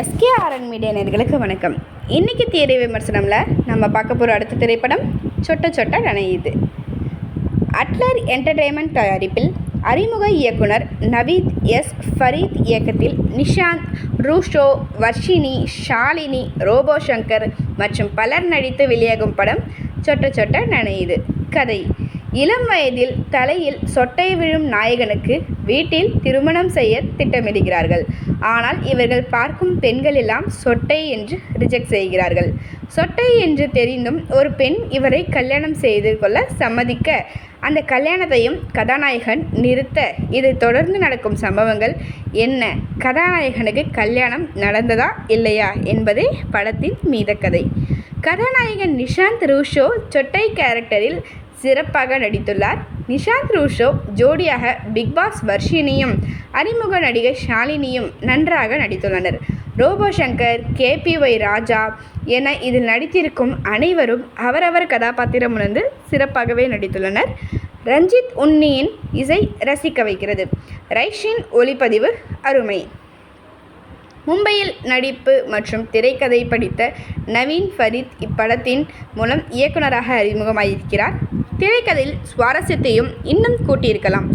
எஸ்கேஆர்என் media நேயர்களுக்கு வணக்கம். இன்றைக்கி திரை விமர்சனமில் நம்ம பார்க்க போகிற அடுத்த திரைப்படம் சொட்ட சொட்ட நனையுது. அட்லர் என்டர்டெயின்மெண்ட் தயாரிப்பில் அறிமுக இயக்குனர் நவீத் எஸ். ஃபரீத் இயக்கத்தில் நிஷாந்த், ரூஷோ, வர்ஷினி, ஷாலினி, ரோபோ சங்கர் மற்றும் பலர் நடித்து வெளியாகும் படம் சொட்ட சொட்ட நனையுது. கதை: இளம் வயதில் தலையில் சொட்டை விழும் நாயகனுக்கு வீட்டில் திருமணம் செய்ய திட்டமிடுகிறார்கள். ஆனால் இவர்கள் பார்க்கும் பெண்கள் எல்லாம் சொட்டை என்று ரிஜெக்ட் செய்கிறார்கள். சொட்டை என்று தெரிந்தும் ஒரு பெண் இவரை கல்யாணம் செய்து கொள்ள சம்மதிக்க அந்த கல்யாணத்தையும் கதாநாயகன் நிறுத்த இதைத் தொடர்ந்து நடக்கும் சம்பவங்கள் என்ன, கதாநாயகனுக்கு கல்யாணம் நடந்ததா இல்லையா என்பதே படத்தின் மீதக்கதை. கதாநாயகன் நிஷாந்த் ரூஷோ சொட்டை கேரக்டரில் சிறப்பாக நடித்துள்ளார். நிஷாந்த் ரூஷோ ஜோடியாக பிக்பாஸ் வர்ஷினியும் அறிமுக நடிகை ஷாலினியும் நன்றாக நடித்துள்ளனர். ரோபோ சங்கர், KPY ராஜா என இதில் நடித்திருக்கும் அனைவரும் அவரவர் கதாபாத்திரம் உணர்ந்து சிறப்பாகவே நடித்துள்ளனர். ரஞ்சித் உன்னியின் இசை ரசிக்க வைக்கிறது. ரைஷின் ஒளிப்பதிவு அருமை. மும்பையில் நடிப்பு மற்றும் திரைக்கதை படித்த நவீன் ஃபரீத் இப்படத்தின் மூலம் இயக்குனராக அறிமுகமாயிருக்கிறார். திரைக்கதையில் சுவாரஸ்யத்தையும் இன்னும் கூட்டியிருக்கலாம்.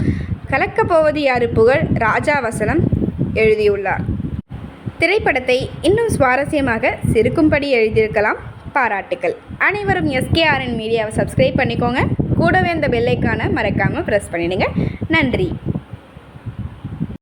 கலக்கப்போவது யாரு புகழ் ராஜா வசனம் எழுதியுள்ளார். திரைப்படத்தை இன்னும் சுவாரஸ்யமாக சிரிக்கும்படி எழுதியிருக்கலாம். பாராட்டுக்கள். அனைவரும் எஸ்கேஆர்என் மீடியாவை சப்ஸ்கிரைப் பண்ணிக்கோங்க. கூடவே அந்த பெல் ஐகானை மறக்காமல் ப்ரெஸ் பண்ணிடுங்க. நன்றி.